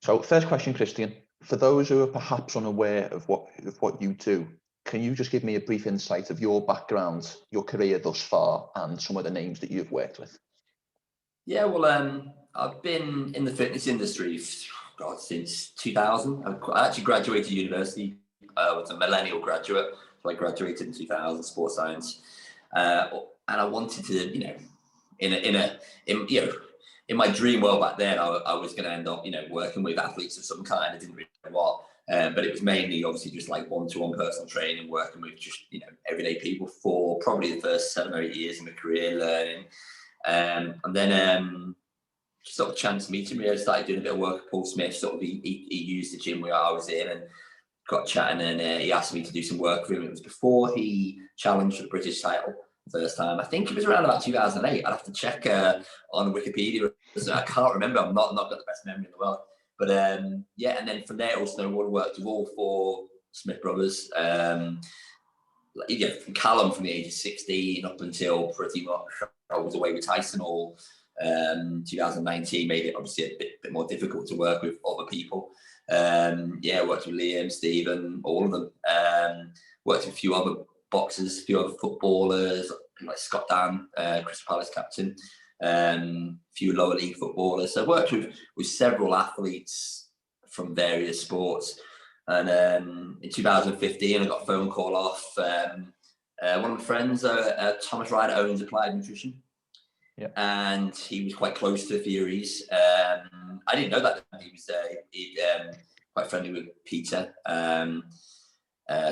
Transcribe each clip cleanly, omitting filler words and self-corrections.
So first question, Kristian, for those who are perhaps unaware of what you do, can you just give me a brief insight of your background, your career thus far, and some of the names that you've worked with? Yeah, well, I've been in the fitness industry, since 2000. I actually graduated university. I was a millennial graduate, so I graduated in 2000, sports science, and I wanted to, in my dream world back then, I was going to end up, working with athletes of some kind. I didn't really know what, but it was mainly obviously just like one-to-one personal training, working with just, everyday people for probably the first 7 or 8 years of my career, learning. And then just sort of chance meeting me. I started doing a bit of work with Paul Smith. Sort of he used the gym where I was in and got chatting, and he asked me to do some work for him. It was before he challenged for the British title the first time. I think it was around about 2008. I'd have to check on Wikipedia. I can't remember. I've not got the best memory in the world. But and then from there, also worked with all 4 Smith brothers. From Callum from the age of 16 up until pretty much I was away with Tyson all 2019, made it obviously a bit more difficult to work with other people. Worked with Liam, Stephen, all of them. Worked with a few other boxers, a few other footballers, like Scott Dan, Crystal Palace captain, a few lower league footballers. So I worked with several athletes from various sports. And in 2015, I got a phone call off one of my friends, Thomas Ryder, owns Applied Nutrition. Yeah. And he was quite close to the Furies. I didn't know that. He was quite friendly with Peter.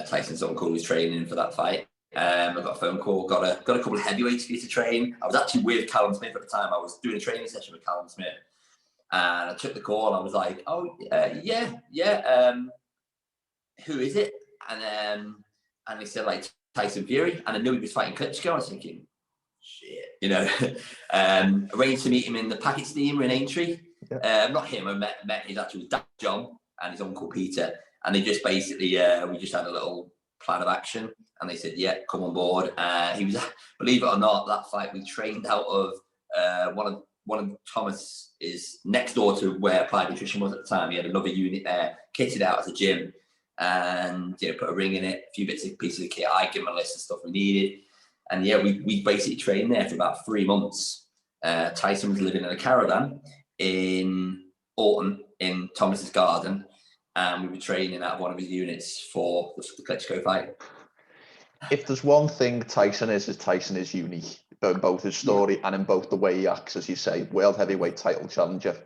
Tyson's uncle who was training for that fight. I got a phone call, got a couple of heavyweights for you to train. I was actually with Callum Smith at the time. I was doing a training session with Callum Smith. And I took the call. I was like, who is it? And he said, like, Tyson Fury. And I knew he was fighting Klitschko. I was thinking, shit, arranged to meet him in the packet steamer in Aintree. Yeah. Not him, I met his actual dad, John, and his uncle, Peter. And they just basically, we just had a little plan of action. And they said, yeah, come on board. He was, believe it or not, that fight we trained out of one of Thomas's next door to where Applied Nutrition was at the time. He had another unit there, kitted out as a gym, and put a ring in it, a few pieces of kit. I gave him a list of stuff we needed. And we basically trained there for about 3 months. Tyson was living in a caravan in Orton, in Thomas's garden, and we were training out of one of his units for the Klitschko fight. If there's one thing Tyson is unique, both his story and in both the way he acts, as you say, world heavyweight title challenger,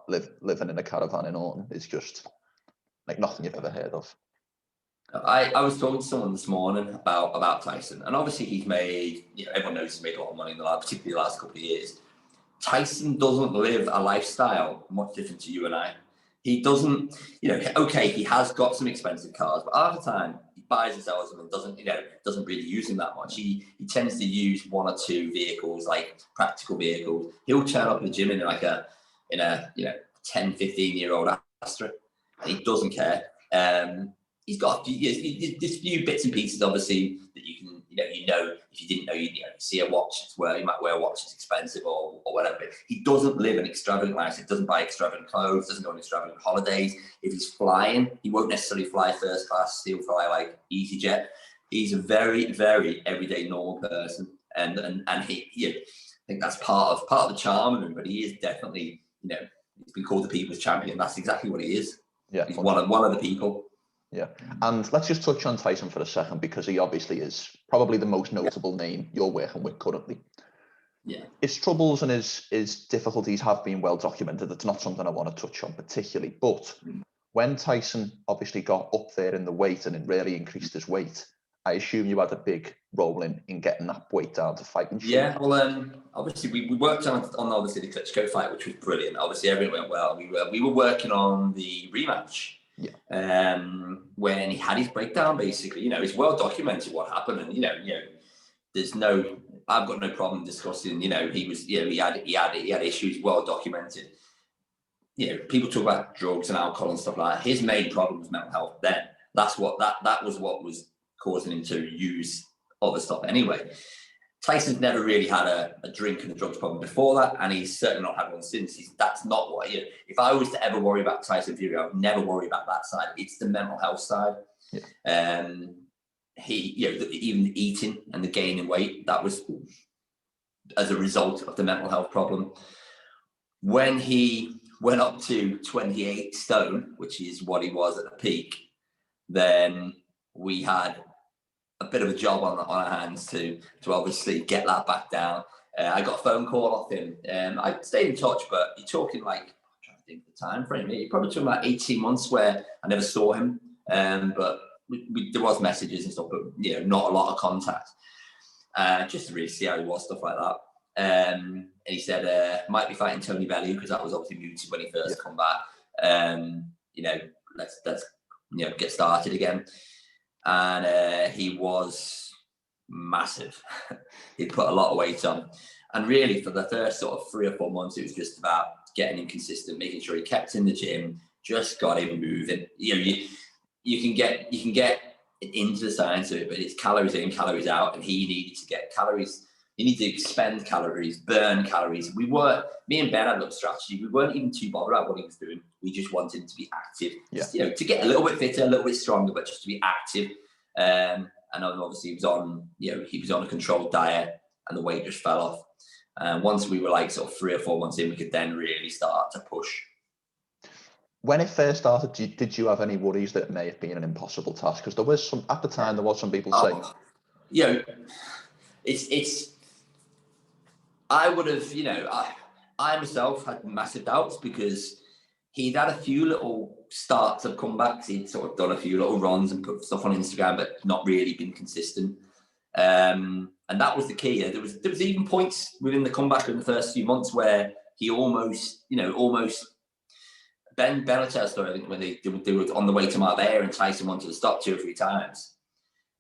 living in a caravan in Orton is just like nothing you've ever heard of. I was talking to someone this morning about Tyson, and obviously he's made, everyone knows he's made a lot of money in particularly the last couple of years. Tyson doesn't live a lifestyle much different to you and I. He doesn't, okay, he has got some expensive cars, but half the time he buys and sells them and doesn't really use them that much. He tends to use 1 or 2 vehicles, like practical vehicles. He'll turn up in the gym in a 10, 15-year-old Astra, and he doesn't care. He's got there's a few bits and pieces, obviously, that you can, if you didn't know, you see a watch, he might wear a watch that's expensive or whatever. But he doesn't live an extravagant lifestyle. He doesn't buy extravagant clothes, doesn't go on extravagant holidays. If he's flying, he won't necessarily fly first class. He'll fly like EasyJet. He's a very, very everyday normal person, and he I think that's part of the charm of him. But he is definitely, he's been called the people's champion. That's exactly what he is. Yeah, he's one of the people. Yeah, and let's just touch on Tyson for a second, because he obviously is probably the most notable name you're working with currently. Yeah, his troubles and his difficulties have been well documented. It's not something I want to touch on particularly, but when Tyson obviously got up there in the weight and it really increased his weight, I assume you had a big role in getting that weight down to fighting. Yeah, well, obviously we worked on obviously the Klitschko fight, which was brilliant. Obviously everything went well. We were working on the rematch. Yeah. When he had his breakdown, basically, it's well documented what happened, and I've got no problem discussing. He had issues, well documented. People talk about drugs and alcohol and stuff like that. His main problem was mental health. Then that was what was causing him to use other stuff anyway. Tyson's never really had a drink and a drugs problem before that, and he's certainly not had one since. That's not what, if I was to ever worry about Tyson Fury, I would never worry about that side. It's the mental health side. Yeah. He, even the eating and the gaining weight, that was as a result of the mental health problem. When he went up to 28 stone, which is what he was at the peak, then we had a bit of a job on our hands to obviously get that back down. I got a phone call off him. I stayed in touch, but you're talking like, I'm trying to think of the time frame. He probably took about 18 months where I never saw him. But there was messages and stuff, but not a lot of contact. Just to really see how he was, stuff like that. And he said, might be fighting Tony Bellew, because that was obviously muted when he first come back. Let's get started again. And he was massive. He put a lot of weight on. And really, for the first sort of 3 or 4 months, it was just about getting him consistent, making sure he kept in the gym, just got him moving. You can get into the science of it, but it's calories in, calories out, and he needed to get calories. He needed to expend calories, burn calories. Me and Ben had a little strategy. We weren't even too bothered about what he was doing. We just wanted him to be active, just, to get a little bit fitter, a little bit stronger, but just to be active. And obviously he was on a controlled diet, and the weight just fell off. And once we were like sort of 3 or 4 months in, we could then really start to push. When it first started, did you have any worries that it may have been an impossible task? Because there was some people saying, it's. I would have, I myself had massive doubts, because he'd had a few little starts of comebacks. He'd sort of done a few little runs and put stuff on Instagram, but not really been consistent. And that was the key. There was even points within the comeback in the first few months where he almost. Ben will tell a story, I think, when they were on the way to Marbella and Tyson wanted to stop 2 or 3 times.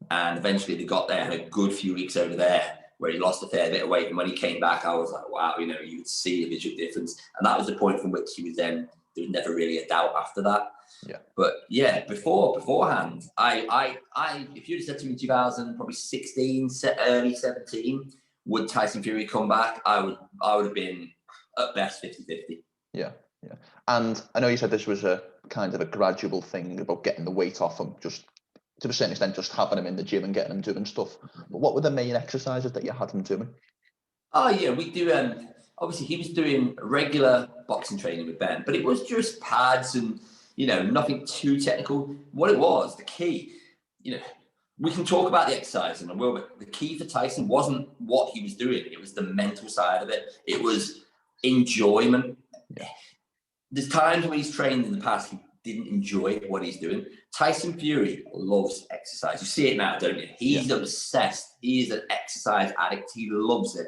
And eventually they got there, had a good few weeks over there where he lost a fair bit of weight. And when he came back, I was like, wow, you could see the visual difference. And that was the point from which he was then, there was never really a doubt after that. Yeah. But yeah, beforehand, I if you'd have said to me in 2016, early 17, would Tyson Fury come back? I would have been at best 50-50. Yeah. Yeah. And I know you said this was a kind of a gradual thing about getting the weight off him, just to a certain extent, just having him in the gym and getting him doing stuff. But what were the main exercises that you had him doing? Oh yeah, we do. Obviously, he was doing regular boxing training with Ben, but it was just pads and nothing too technical. What it was, the key, we can talk about the exercise and I will, but the key for Tyson wasn't what he was doing; it was the mental side of it. It was enjoyment. Yeah. There's times when he's trained in the past, he didn't enjoy what he's doing. Tyson Fury loves exercise. You see it now, don't you? He's obsessed. He's an exercise addict. He loves it.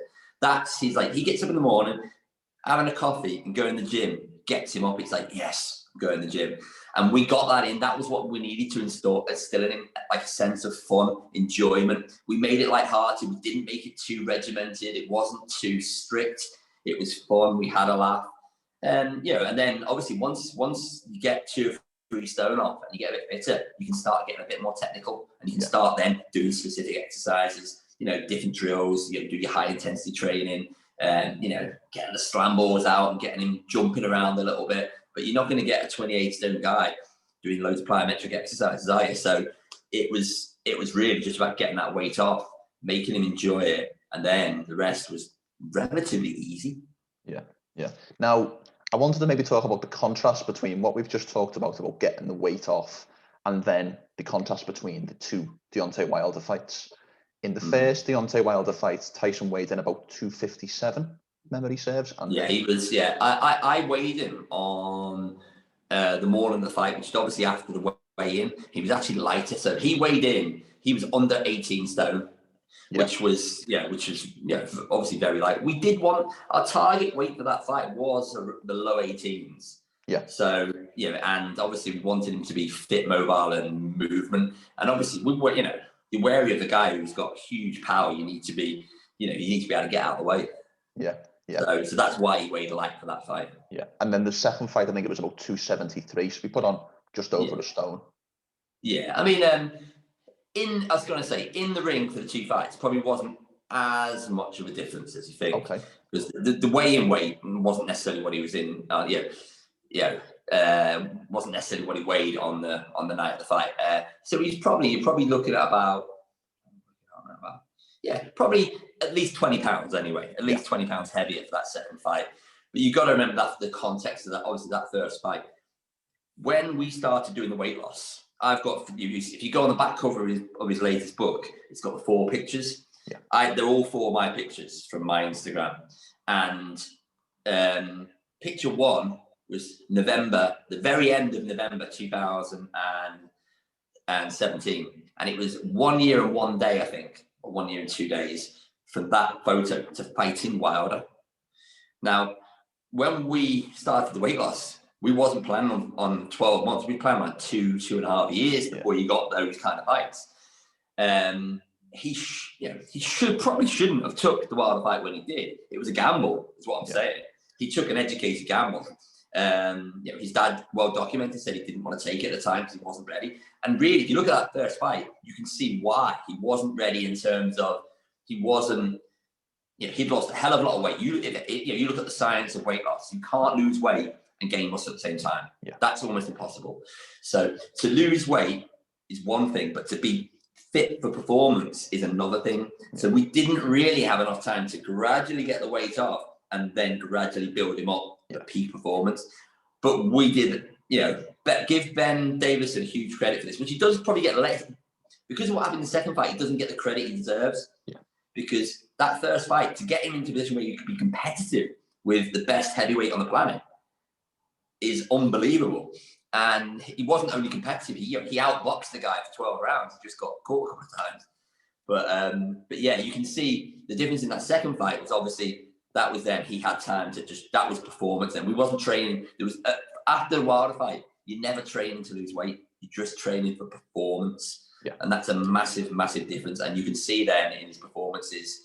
He gets up in the morning, having a coffee and going to the gym, gets him up. It's like, yes, I'm going to the gym. And we got that in. That was what we needed to instill in him, like a sense of fun, enjoyment. We made it lighthearted. We didn't make it too regimented. It wasn't too strict. It was fun. We had a laugh. And then obviously once you get 2 or 3 stone off and you get a bit fitter, you can start getting a bit more technical, and you can start then doing specific exercises, different drills, do your high intensity training, and getting the slam balls out and getting him jumping around a little bit. But you're not going to get a 28 stone guy doing loads of plyometric exercises, are you? So it was really just about getting that weight off, making him enjoy it, and then the rest was relatively easy. Yeah. Now, I wanted to maybe talk about the contrast between what we've just talked about getting the weight off, and then the contrast between the 2 Deontay Wilder fights. In the first Deontay Wilder fight, Tyson weighed in about 257, memory serves. And he was, I weighed him on the morning of the fight, which is obviously after the weigh-in. He was actually lighter. So he weighed in, he was under 18 stone. Which was obviously very light. We did want, our target weight for that fight was the low 18s. Yeah. So and obviously we wanted him to be fit, mobile, and movement. And obviously we were, you're wary of the guy who's got huge power. You need to be, able to get out of the way. Yeah. So that's why he weighed light for that fight. Yeah. And then the second fight, I think it was about 273. So we put on just over a stone. Yeah. I mean, in the ring for the 2 fights, probably wasn't as much of a difference as you think. Okay. Because the weigh-in weight wasn't necessarily what he was in. Wasn't necessarily what he weighed on the night of the fight. So you're probably looking at about probably at least 20 pounds anyway. At least 20 pounds heavier for that second fight. But you've got to remember that the context of that, obviously that first fight. When we started doing the weight loss, I've got, if you go on the back cover of his latest book, it's got the 4 pictures. Yeah. They're all 4 of my pictures from my Instagram. And picture 1 was November, the very end of November 2017. And it was 1 year and 1 day, I think, or 1 year and 2 days from that photo to fighting Wilder. Now, when we started the weight loss, we wasn't planning on 12 months. We planned like 2.5 years before you got those kind of fights. He probably shouldn't have took the Wilder fight when he did. It was a gamble, is what I'm saying. He took an educated gamble. His dad, well documented, said he didn't want to take it at the time because he wasn't ready. And really, if you look at that first fight, you can see why he wasn't ready in terms of he'd lost a hell of a lot of weight. You look at the science of weight loss. You can't lose weight and gain muscle at the same time. Yeah. That's almost impossible. So to lose weight is one thing, but to be fit for performance is another thing. So we didn't really have enough time to gradually get the weight off and then gradually build him up at peak performance. But we did, give Ben Davison huge credit for this, which he does probably get less. Because of what happened in the second fight, he doesn't get the credit he deserves. Yeah. Because that first fight, to get him into a position where you could be competitive with the best heavyweight on the planet is unbelievable. And he wasn't only competitive, he outboxed the guy for 12 rounds. He just got caught a couple of times. But yeah, you can see the difference in that second fight was obviously that was then he had time to that was performance. And we wasn't training. There was after the Wilder fight, you're never training to lose weight. You're just training for performance. Yeah. And that's a massive, massive difference. And you can see then in his performances,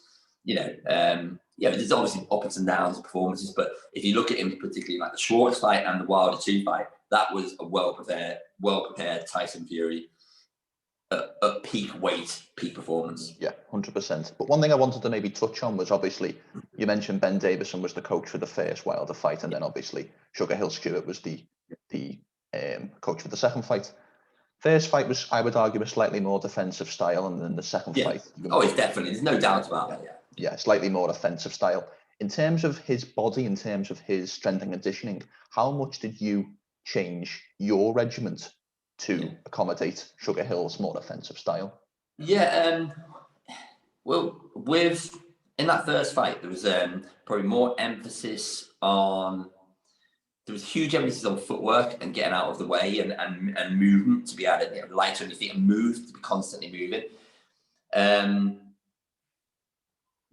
there's obviously ups and downs of performances, but if you look at him, particularly like the Schwartz fight and the Wilder 2 fight, that was a well-prepared Tyson Fury at peak weight, peak performance. Yeah, 100%. But one thing I wanted to maybe touch on was obviously, you mentioned Ben Davison was the coach for the first Wilder fight, and then obviously Sugar Hill Stewart was the coach for the second fight. First fight was, I would argue, a slightly more defensive style, and then the second fight. Oh, it's definitely. There's no doubt about that. Yeah, slightly more offensive style. In terms of his body, in terms of his strength and conditioning, how much did you change your regiment to accommodate Sugar Hill's more offensive style? Yeah, well, in that first fight, there was probably more emphasis on. There was huge emphasis on footwork and getting out of the way and movement, to be able to light on your feet and move, to be constantly moving.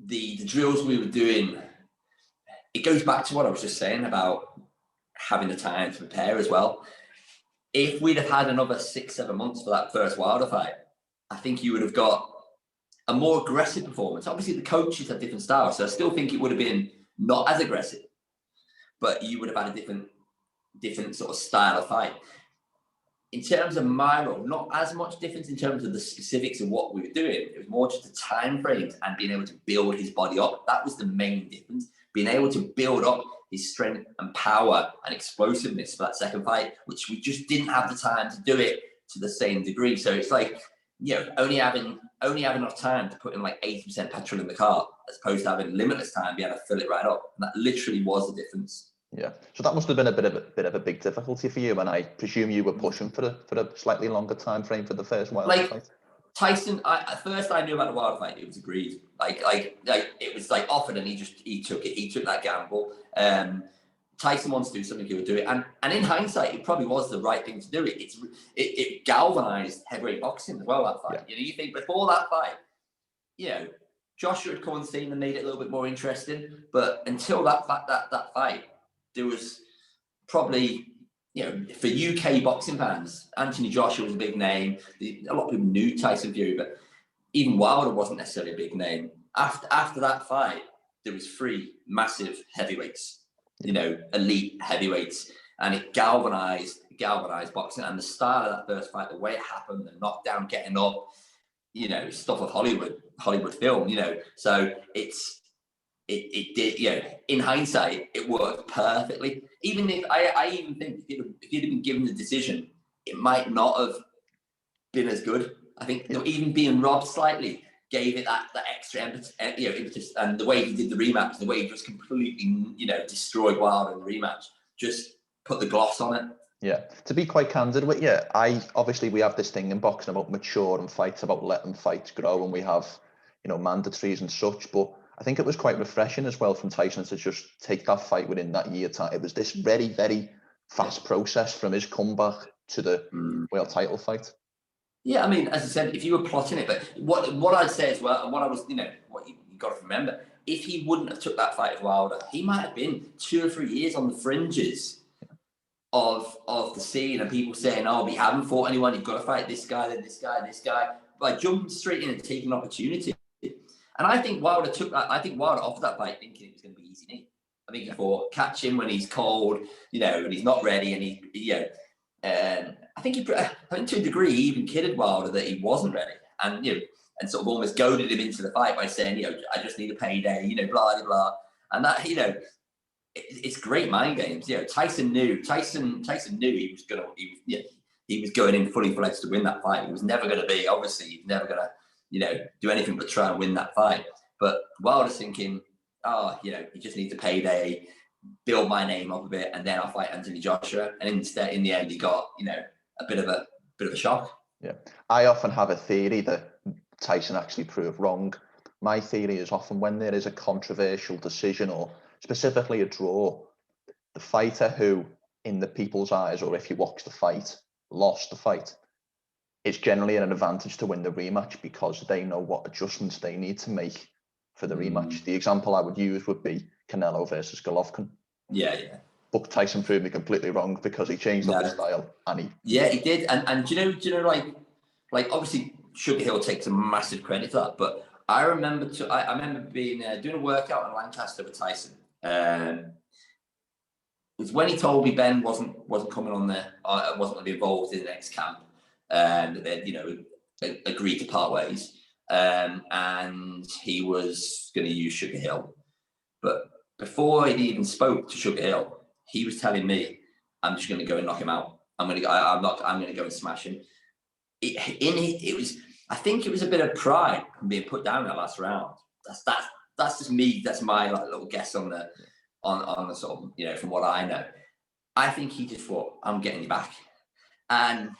The drills we were doing, it goes back to what I was just saying about having the time to prepare as well. If we'd have had another 6-7 months for that first Wilder fight, I think you would have got a more aggressive performance. Obviously, the coaches have different styles, so I still think it would have been not as aggressive, but you would have had a different sort of style of fight. In terms of my role, not as much difference in terms of the specifics of what we were doing. It was more just the time frames and being able to build his body up. That was the main difference. Being able to build up his strength and power and explosiveness for that second fight, which we just didn't have the time to do it to the same degree. So it's like, only having enough time to put in like 80% petrol in the car, as opposed to having limitless time, be able to fill it right up. And that literally was the difference. Yeah, so that must have been a bit of a big difficulty for you, and I presume you were pushing for a slightly longer time frame for the first Wilder fight. Tyson, at first I knew about the Wilder fight; it was agreed. Like it was like offered, and he took it. He took that gamble. Tyson wants to do something, he would do it. And in hindsight, it probably was the right thing to do. It galvanized heavyweight boxing as well. That fight, you think before that fight, Joshua had come on the scene and made it a little bit more interesting. But until that fight. There was probably, for UK boxing fans, Anthony Joshua was a big name. A lot of people knew Tyson Fury, but even Wilder wasn't necessarily a big name. After that fight, there was 3 massive heavyweights, elite heavyweights, and it galvanized boxing. And the style of that first fight, the way it happened, the knockdown, getting up, you know, stuff of Hollywood film, you know. So it did, you know, in hindsight, it worked perfectly. Even if I even think if he'd have been given the decision, it might not have been as good. I think even being robbed slightly gave it that extra impetus, and the way he did the rematch, the way he just completely, you know, destroyed Wilder in the rematch, just put the gloss on it. Yeah, to be quite candid with you, we have this thing in boxing about maturing fights, about letting fights grow, and we have, you know, mandatories and such. But I think it was quite refreshing as well from Tyson to just take that fight within that year time. It was this very, very fast process from his comeback to the world title fight. Yeah, I mean, as I said, if you were plotting it, but what I'd say as well, and what I was, you know, what you got to remember, if he wouldn't have took that fight with Wilder, he might have been 2 or 3 years on the fringes of the scene, and people saying, "Oh, but you haven't fought anyone. You've got to fight this guy, then this guy, this guy." By jumping straight in and taking an opportunity, and I think Wilder took that. I think Wilder offered that fight thinking it was going to be easy. I think he thought catch him when he's cold, you know, and he's not ready, and he, you know. I think to a degree, he even kidded Wilder that he wasn't ready, and, you know, and sort of almost goaded him into the fight by saying, you know, I just need a payday, you know, blah blah blah, and that, you know, it's great mind games. You know, Tyson knew he was going in fully fledged to win that fight. He was never going to be, obviously, he's never going to, you know, do anything but try and win that fight. But Wilder's thinking, oh, you know, he just needs a payday, build my name up a bit, and then I'll fight Anthony Joshua. And instead, in the end, he got, you know, a bit of a shock. Yeah, I often have a theory that Tyson actually proved wrong. My theory is often when there is a controversial decision, or specifically a draw, the fighter who, in the people's eyes, or if you watch the fight, lost the fight, it's generally an advantage to win the rematch because they know what adjustments they need to make for the rematch. The example I would use would be Canelo versus Golovkin. Yeah. But Tyson proved me completely wrong because he changed up his style, and he did. And do you know, like obviously Sugar Hill takes a massive credit for that. But I remember being doing a workout in Lancaster with Tyson. It was when he told me Ben wasn't coming on there, wasn't going to be involved in the next camp, and then, you know, agreed to part ways, and he was going to use Sugar Hill. But before he even spoke to Sugar Hill, he was telling me, "I'm just going to go and knock him out. I'm going to go and smash him." I think it was a bit of pride from being put down in that last round. That's just me. That's my little guess on the sort of, you know, from what I know. I think he just thought, "I'm getting you back," and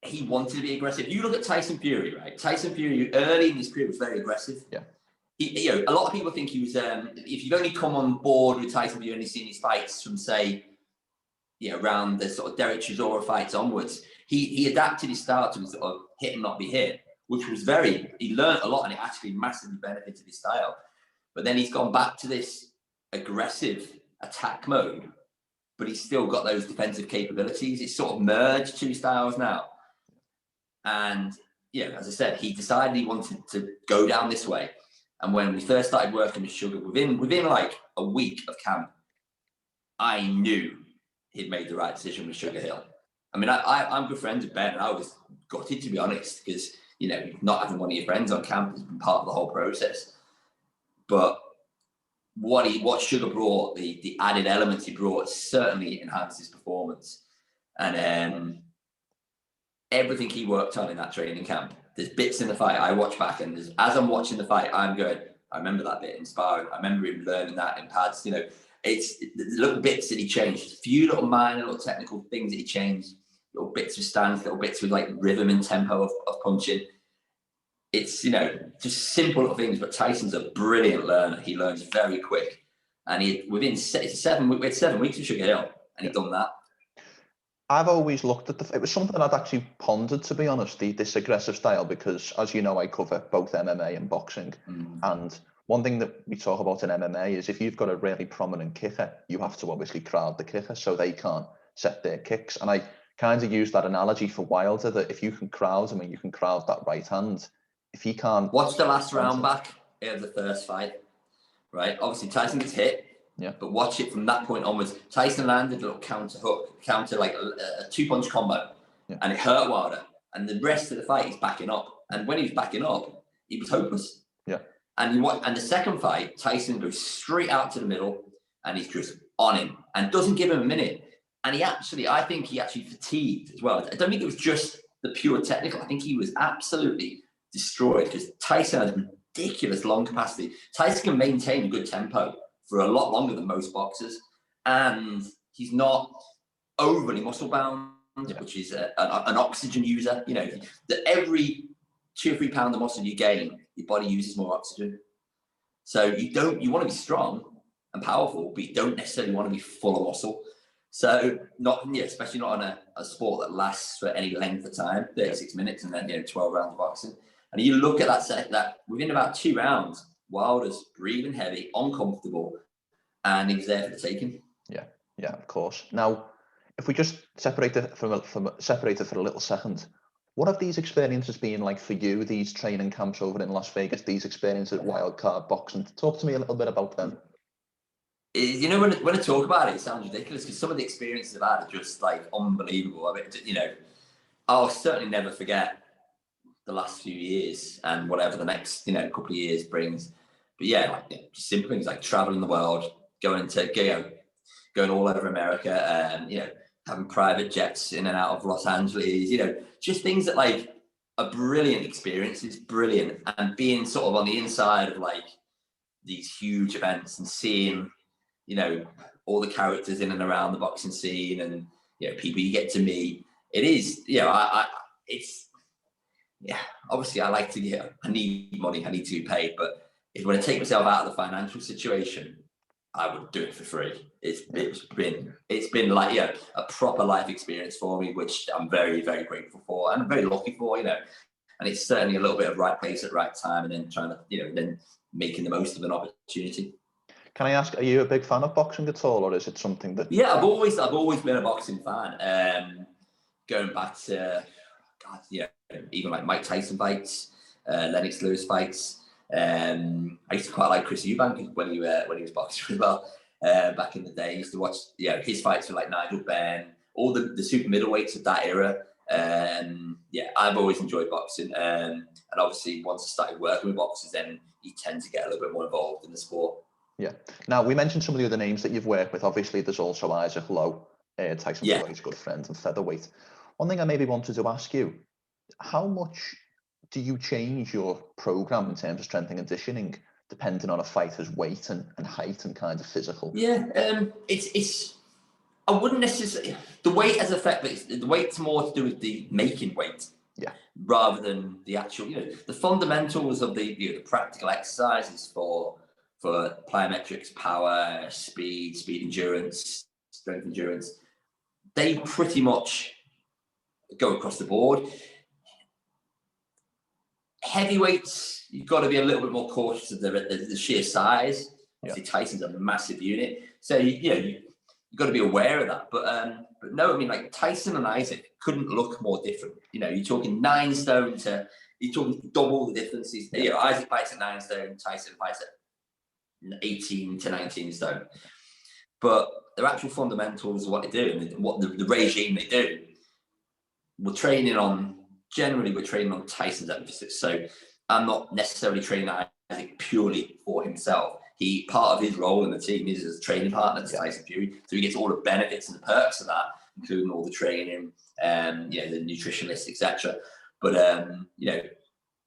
he wanted to be aggressive. You look at Tyson Fury, right? Tyson Fury early in his career was very aggressive. Yeah. You know, a lot of people think he was. If you've only come on board with Tyson, you've only seen his fights from, say, you know, around the sort of Derek Chisora fights onwards. He adapted his style to sort of hit and not be hit, which was he learned a lot, and it actually massively benefited his style. But then he's gone back to this aggressive attack mode, but he's still got those defensive capabilities. It's sort of merged 2 styles now, and yeah, as I said, he decided he wanted to go down this way. And when we first started working with Sugar, within like a week of camp, I knew he'd made the right decision with Sugar Hill. I mean, I'm good friends with Ben, and I was gutted, to be honest, because, you know, not having one of your friends on camp has been part of the whole process. But what Sugar brought, the added elements he brought, certainly enhanced his performance. And everything he worked on in that training camp, there's bits in the fight I watch back, and as I'm watching the fight, I'm going, I remember that bit in sparring. I remember him learning that in pads. You know, it's the little bits that he changed, a few little minor, little technical things that he changed, little bits with stance, little bits with like rhythm and tempo of punching. It's, you know, just simple little things. But Tyson's a brilliant learner. He learns very quick, and we had 7 weeks of Sugar Hill, and he'd done that. I've always looked at it was something I'd actually pondered, to be honest, this aggressive style, because, as you know, I cover both MMA and boxing. And one thing that we talk about in MMA is if you've got a really prominent kicker, you have to obviously crowd the kicker so they can't set their kicks. And I kind of use that analogy for Wilder, that if you can crowd him and you can crowd that right hand, if he can't... Watch the last round back of the first fight, right? Obviously, Tyson gets hit. Yeah. But watch it from that point onwards. Tyson landed a little counter like a 2-punch combo, and it hurt Wilder. And the rest of the fight, he's backing up. And when he was backing up, he was hopeless. Yeah. And the second fight, Tyson goes straight out to the middle and he's just on him and doesn't give him a minute. And I think he actually fatigued as well. I don't think it was just the pure technical. I think he was absolutely destroyed because Tyson has ridiculous lung capacity. Tyson can maintain a good tempo for a lot longer than most boxers. And he's not overly muscle bound, which is an oxygen user. You know, that every 2 or 3 pounds of muscle you gain, your body uses more oxygen. So you want to be strong and powerful, but you don't necessarily want to be full of muscle. So especially not on a sport that lasts for any length of time, 36 minutes and then 12 rounds of boxing. And you look at that within about 2 rounds, Wilder's breathing heavy, uncomfortable, and he was there for the taking. Yeah, of course. Now, if we just separate it for a little second, what have these experiences been like for you? These training camps over in Las Vegas, these experiences at Wildcard Boxing. Talk to me a little bit about them. You know, when I talk about it, it sounds ridiculous because some of the experiences I've had are just like unbelievable. I mean, you know, I'll certainly never forget the last few years and whatever the next couple of years brings. But yeah, just simple things like traveling the world, going all over America, having private jets in and out of Los Angeles, just things that like are brilliant experiences, brilliant, and being sort of on the inside of like these huge events and seeing all the characters in and around the boxing scene and people you get to meet. It is obviously I need money, I need to be paid, but if when I take myself out of the financial situation, I would do it for free. It's been like a proper life experience for me, which I'm very, very grateful for and I'm very lucky for, and it's certainly a little bit of right place at right time and then trying to then making the most of an opportunity. Can I ask, are you a big fan of boxing at all, or is it something that? Yeah, I've always been a boxing fan. Going back to even like Mike Tyson fights, Lennox Lewis fights. I used to quite like Chris Eubank when he was boxing as well. Back in the day, I used to watch his fights with like Nigel Benn, all the super middleweights of that era. I've always enjoyed boxing. And obviously, once I started working with boxers, then you tend to get a little bit more involved in the sport. Yeah. Now, we mentioned some of the other names that you've worked with. Obviously, there's also Isaac Lowe, Tyson Fury's good friend and featherweight. One thing I maybe wanted to ask you, how much do you change your program in terms of strength and conditioning depending on a fighter's weight and height and kind of physical? Yeah, it's I wouldn't necessarily, the weight has effect, but the weight's more to do with the making weight. Yeah. Rather than the actual, the fundamentals of the practical exercises for plyometrics, power, speed endurance, strength endurance, they pretty much go across the board. Heavyweights, you've got to be a little bit more cautious of the sheer size. Obviously, Tyson's a massive unit, so you've got to be aware of that. But no, I mean, like Tyson and Isaac couldn't look more different. You're talking 9 stone to you're talking double the differences. Isaac fights at 9 stone, Tyson fights at 18 to 19 stone. But their actual fundamentals of what they do and what the regime they do, we're training on Tyson's emphasis. So I'm not necessarily training Isaac purely for himself. Part of his role in the team is as a training partner to Tyson Fury. So he gets all the benefits and the perks of that, including all the training, the nutritionist, etc. But it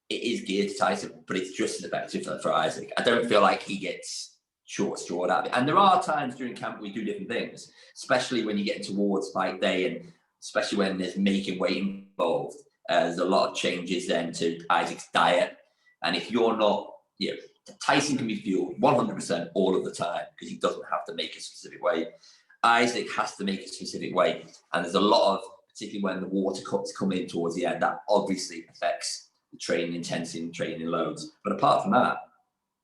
is geared to Tyson, but it's just as effective for Isaac. I don't feel like he gets short strawed out of it. And there are times during camp we do different things, especially when you get towards fight day and especially when there's making weight involved. There's a lot of changes then to Isaac's diet. And if you're not, Tyson can be fueled 100% all of the time because he doesn't have to make a specific weight. Isaac has to make a specific weight. And there's a lot of, particularly when the water cups come in towards the end, that obviously affects the training intensity and training loads. But apart from that,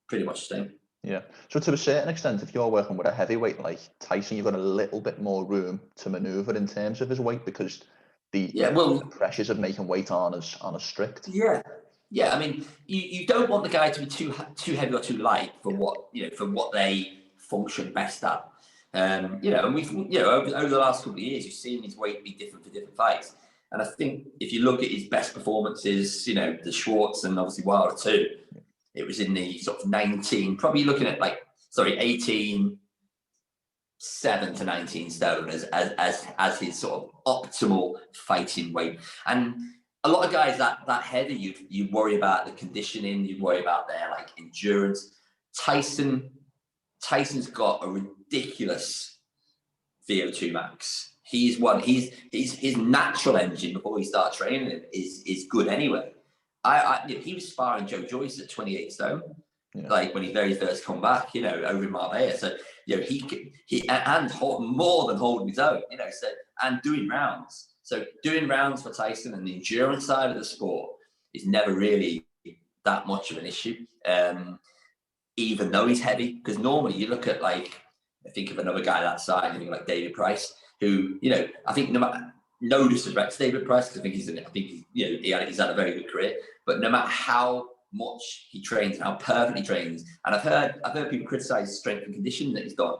pretty much the same. Yeah. So to a certain extent, if you're working with a heavyweight like Tyson, you've got a little bit more room to maneuver in terms of his weight because the pressures of making weight aren't as strict. Yeah. Yeah. I mean, you don't want the guy to be too heavy or too light for what they function best at. And we've over the last couple of years, you've seen his weight be different for different fights. And I think if you look at his best performances, you know, the Schwartz and obviously Wilder too, it was in the sort of 18 7 to 19 stone as his sort of optimal fighting weight. And a lot of guys that heavy, you worry about the conditioning, you worry about their like endurance. Tyson's got a ridiculous VO2 max. His natural engine before he started training is good anyway. He was sparring Joe Joyce at 28 stone. Yeah. Like when he very first come back, you know, over in Marbella. So, you know, he more than holding his own, you know, so, and doing rounds. So doing rounds for Tyson and the endurance side of the sport is never really that much of an issue, even though he's heavy. Because normally you look at, like, I think of another guy that side, you know, like David Price, who, you know, I think no disrespect to David Price, because I think he's had a very good career, but no matter how much he trains and how perfectly he trains, and I've heard people criticize his strength and conditioning that he's done.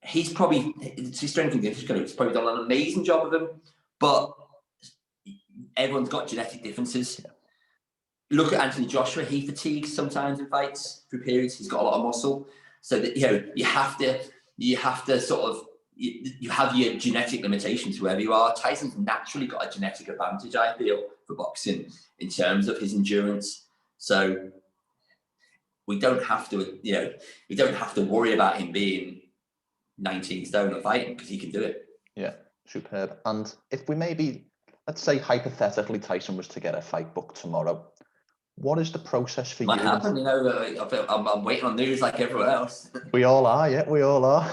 His strength and conditioning coach has probably done an amazing job of him, but everyone's got genetic differences. Look at Anthony Joshua; he fatigues sometimes in fights through periods. He's got a lot of muscle, so that, you know, you have to sort of you have your genetic limitations whoever you are. Tyson's naturally got a genetic advantage, I feel, for boxing in terms of his endurance. So we don't have to worry about him being 19 stone and fighting, because he can do it. Yeah, superb. And if we let's say hypothetically Tyson was to get a fight booked tomorrow, what is the process for you? Might happen, you know. I'm waiting on news like everyone else. We all are, yeah, we all are.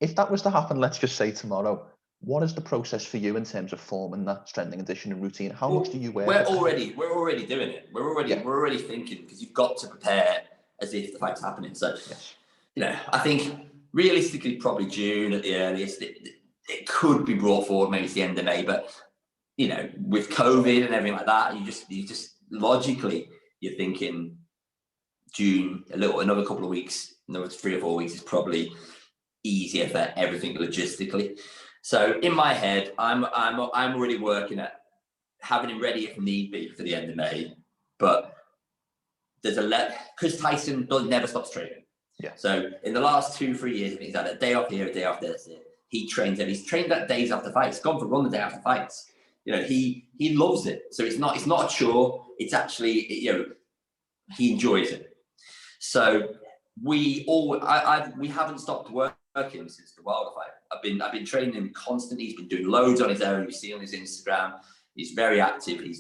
If that was to happen, let's just say tomorrow, what is the process for you in terms of forming that strength and conditioning routine? How much do you wear? We're already doing it. We're already thinking, because you've got to prepare as if the fight's happening. So, yes. You know, I think realistically probably June at the earliest. It could be brought forward maybe to the end of May, but, you know, with COVID and everything like that, you just logically you're thinking June, another couple of weeks, another 3 or 4 weeks is probably easier for everything logistically. So in my head, I'm already working at having him ready if need be for the end of May. But there's because Tyson never stops training. Yeah. So in the last 2-3 years, I think he's had a day off here, a day off there. He trains, and he's trained that days after fights. He's gone for a run the day after fights. You know, he loves it. So it's not a chore. It's actually, you know, he enjoys it. So we haven't stopped working since the Wilder fight. I've been training him constantly. He's been doing loads on his own. You see on his Instagram. He's very active. He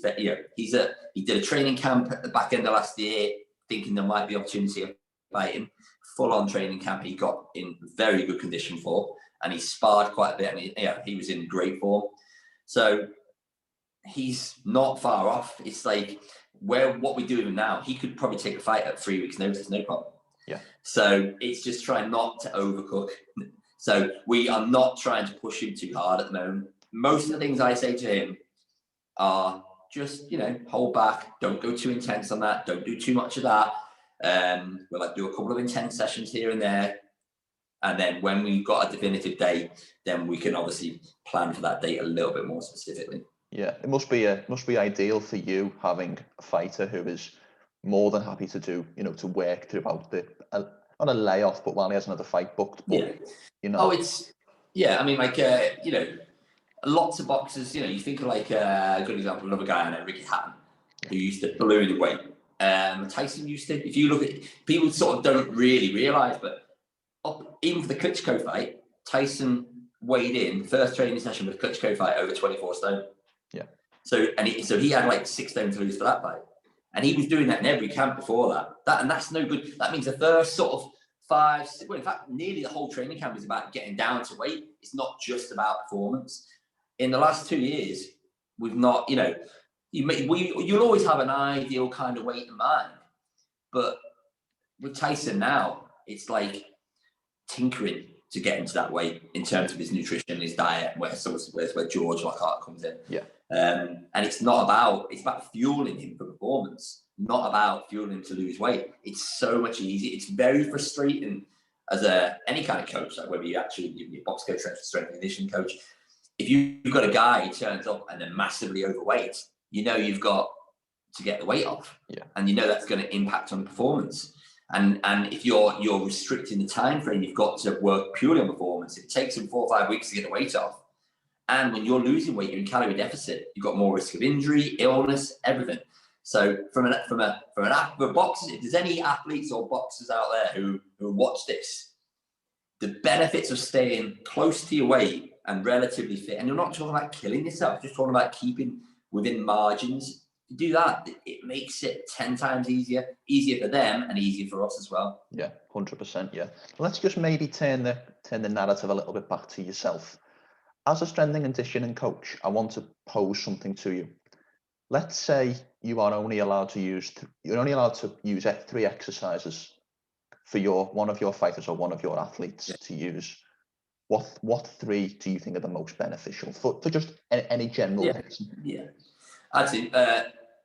did a training camp at the back end of last year, thinking there might be opportunity of fighting. Full on training camp. He got in very good condition for, and he sparred quite a bit. And he was in great form. So he's not far off. It's like what we do with him now, he could probably take a fight at 3 weeks' notice, no problem. Yeah. So it's just trying not to overcook. So we are not trying to push him too hard at the moment. Most of the things I say to him are just, you know, hold back. Don't go too intense on that. Don't do too much of that. We'll like do a couple of intense sessions here and there. And then when we've got a definitive date, then we can obviously plan for that date a little bit more specifically. Yeah, it must be ideal for you having a fighter who is more than happy to do, you know, to work throughout on a layoff, but while he has another fight booked. But, yeah. You know. I mean, like, you know, lots of boxers, you know, you think of like a good example, another guy I know, Ricky Hatton, who used to balloon the weight. Tyson used to, if you look at, people sort of don't really realise, but even for the Klitschko fight, Tyson weighed in, first training session with Klitschko fight, over 24 stone. Yeah. So he had like 6 stone to lose for that fight. And he was doing that in every camp before that. And that's no good. That means the first sort of 5, well, in fact, nearly the whole training camp is about getting down to weight. It's not just about performance. In the last 2 years, we've not, you know, you'll always have an ideal kind of weight in mind. But with Tyson now, it's like tinkering to get into that weight in terms of his nutrition, his diet, where George Lockhart comes in. Yeah. And it's about fueling him for performance, not about fueling him to lose weight. It's so much easier. It's very frustrating as any kind of coach, like whether you actually be a box coach or strength and conditioning coach. if you've got a guy who turns up and they're massively overweight, you know you've got to get the weight off, and you know that's going to impact on the performance. And if you're restricting the time frame, you've got to work purely on performance. It takes them 4 or 5 weeks to get the weight off. And when you're losing weight, you're in calorie deficit. You've got more risk of injury, illness, everything. So for boxers, if there's any athletes or boxers out there who watch this, the benefits of staying close to your weight and relatively fit, and you're not talking about killing yourself, just talking about keeping within margins. To do that, it makes it 10 times easier for them and easier for us as well. Yeah, 100%. Yeah. Let's just maybe turn the narrative a little bit back to yourself. As a strength and conditioning coach, I want to pose something to you. Let's say you are only allowed to use 3 exercises for one of your fighters or one of your athletes to use. What 3 do you think are the most beneficial for just any general person? Yeah. I'd say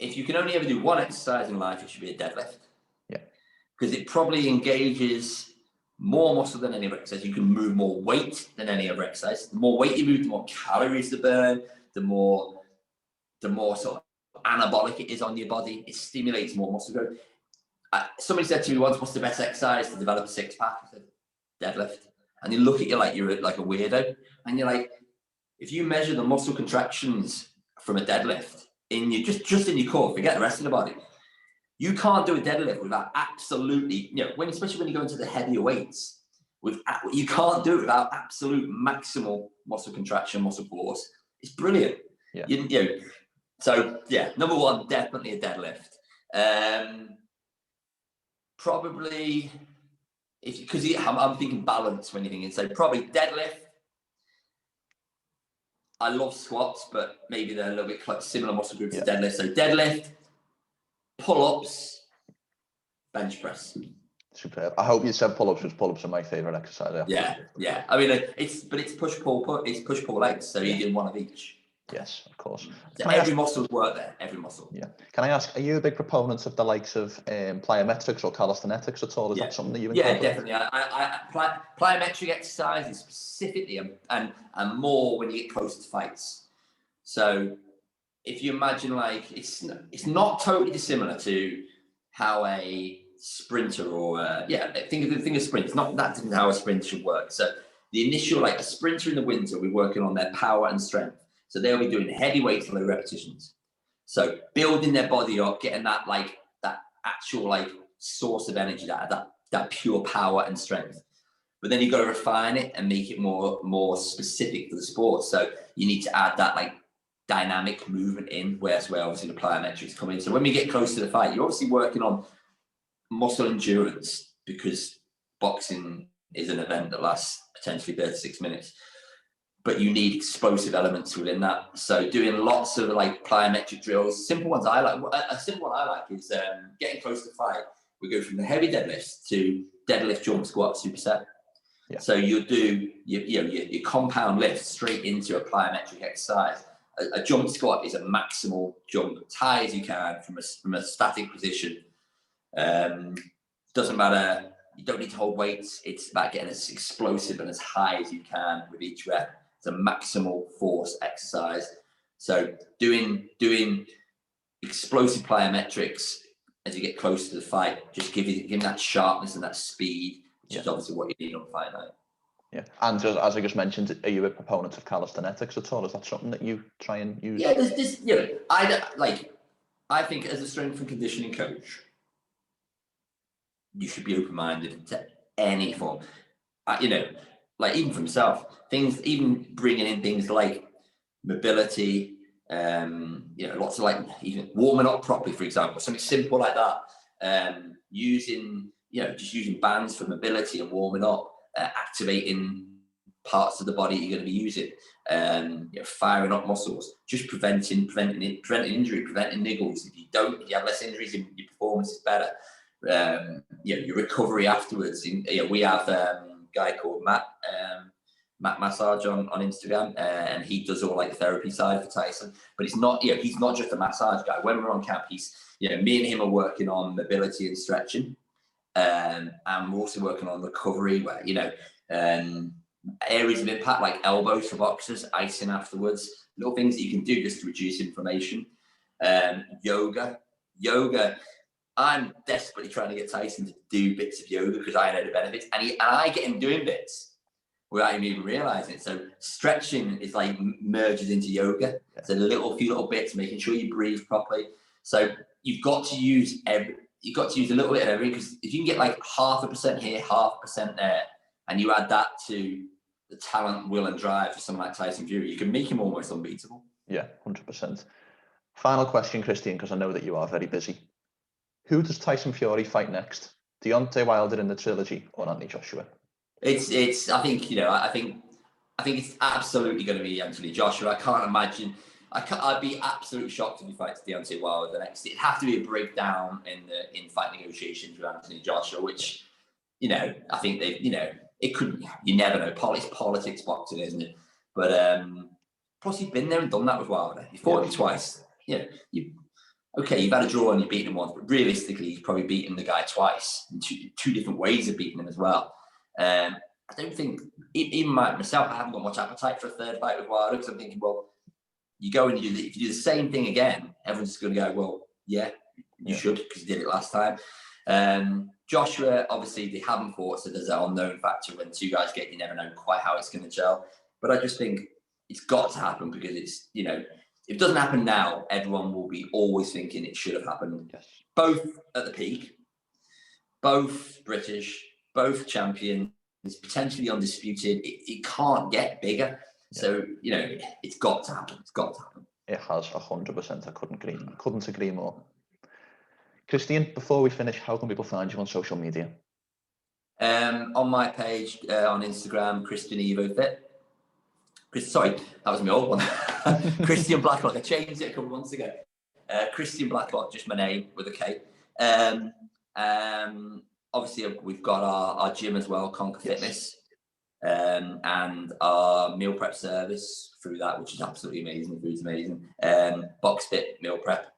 if you can only ever do one exercise in life, it should be a deadlift. Yeah. Because it probably engages more muscle than any other exercise. You can move more weight than any other exercise. The more weight you move, the more calories to burn, the more sort of anabolic it is on your body. It stimulates more muscle growth. Somebody said to me once, what's the best exercise to develop a 6-pack? I said, deadlift. And they look at you like you're like a weirdo. And you're like, if you measure the muscle contractions from a deadlift in your just in your core, forget the rest of the body. You can't do a deadlift without absolutely, especially when you go into the heavier weights, you can't do it without absolute maximal muscle contraction, muscle force. It's brilliant. Yeah. So yeah, number 1, definitely a deadlift. Probably, because I'm thinking balance when you're thinking, so probably deadlift. I love squats, but maybe they're a little bit similar muscle groups to deadlift. So deadlift, pull-ups, bench press. Superb. I hope you said pull-ups, because pull-ups are my favorite exercise. Yeah. I mean, it's push-pull, it's push-pull legs. So you do one of each. Yes, of course. So every muscle's work there. Every muscle. Yeah. Can I ask, are you a big proponent of the likes of plyometrics or calisthenics at all? Is that something that you incorporate? Yeah, definitely. Plyometric exercises specifically, and more when you get closer to fights. So if you imagine, like, it's not totally dissimilar to how a sprinter or think of sprint. It's not that different how a sprinter should work. So the initial, like a sprinter in the winter, we're working on their power and strength. So they'll be doing heavy weights, low repetitions. So building their body up, getting that actual source of energy, that pure power and strength. But then you've got to refine it and make it more specific for the sport. So you need to add that dynamic movement in, where obviously the plyometrics come in. So when we get close to the fight, you're obviously working on muscle endurance, because boxing is an event that lasts potentially 36 minutes. But you need explosive elements within that. So doing lots of plyometric drills, simple ones I like. A simple one I like is getting close to fight. We go from the heavy deadlifts to deadlift, jump, squat, superset. Yeah. So you do your compound lift straight into a plyometric exercise. A jump squat is a maximal jump as high as you can from a static position. Doesn't matter. You don't need to hold weights. It's about getting as explosive and as high as you can with each rep. It's a maximal force exercise. So doing explosive plyometrics as you get closer to the fight, just giving that sharpness and that speed, which is obviously what you need on fight night. Yeah, and as I just mentioned, are you a proponent of calisthenics at all? Is that something that you try and use? Yeah, there's this. I think as a strength and conditioning coach, you should be open-minded to any form. Even for myself, even bringing in things like mobility, lots of even warming up properly, for example, something simple like that. Using bands for mobility and warming up, activating parts of the body you're going to be using, firing up muscles, just preventing injury, preventing niggles. If you have less injuries, your performance is better. Your recovery afterwards. We have a guy called Matt Massage on Instagram, and he does all the therapy side for Tyson. But he's not just a massage guy. When we're on camp, he's me and him are working on mobility and stretching, and we're also working on recovery, where areas of impact like elbows for boxers, icing afterwards, little things that you can do just to reduce inflammation. Yoga. I'm desperately trying to get Tyson to do bits of yoga because I know the benefits, and I get him doing bits without him even realizing it. So stretching is like merges into yoga. So a few little bits, making sure you breathe properly. So you've got to use a little bit of everything, because if you can get like 0.5% here, 0.5% there, and you add that to the talent, will, and drive for someone like Tyson Fury, you can make him almost unbeatable. Yeah, 100%. Final question, Kristian, because I know that you are very busy. Who does Tyson Fury fight next? Deontay Wilder in the trilogy or Anthony Joshua? I think it's absolutely going to be Anthony Joshua. I can't imagine. I'd be absolutely shocked if he fights Deontay Wilder next. It'd have to be a breakdown in fight negotiations with Anthony Joshua, which, I think it couldn't. You never know. It's politics boxing, isn't it? But plus, he's been there and done that with Wilder. He fought him twice. You've had a draw and you've beaten him once, but realistically, you've probably beaten the guy twice in two different ways of beating him as well. I don't think, even myself, I haven't got much appetite for a third fight with Wilder, because I'm thinking, well, you go and if you do the same thing again, everyone's just going to go, well, yeah, you should, because you did it last time. Joshua, obviously, they haven't fought, so there's that unknown factor. When two guys get, you never know quite how it's going to gel. But I just think it's got to happen, because it's, if it doesn't happen now, everyone will be always thinking it should have happened. Yes. Both at the peak, both British, both champions, potentially undisputed. It can't get bigger. Yeah. So, it's got to happen. It's got to happen. It has, 100%. I couldn't agree more. Kristian, before we finish, how can people find you on social media? On my page on Instagram, Kristian Evo Fit. Sorry, that was my old one. Kristian Blacklock. I changed it a couple of months ago. Kristian Blacklock, just my name with a K. Obviously, we've got our gym as well, Conquer Fitness, and our meal prep service through that, which is absolutely amazing. The food's amazing. Box Fit meal prep,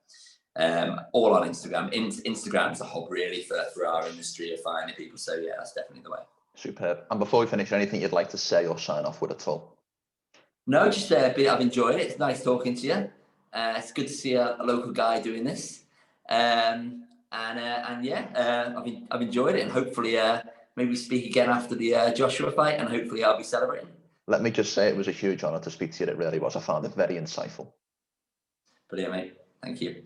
all on Instagram. Instagram's a hub really for our industry of finding people. So yeah, that's definitely the way. Superb. And before we finish, anything you'd like to say or sign off with at all? No, just a bit. I've enjoyed it. It's nice talking to you. It's good to see a local guy doing this. I've enjoyed it, and hopefully maybe speak again after the Joshua fight, and hopefully I'll be celebrating. Let me just say it was a huge honour to speak to you. It really was. I found it very insightful. Brilliant, mate. Thank you.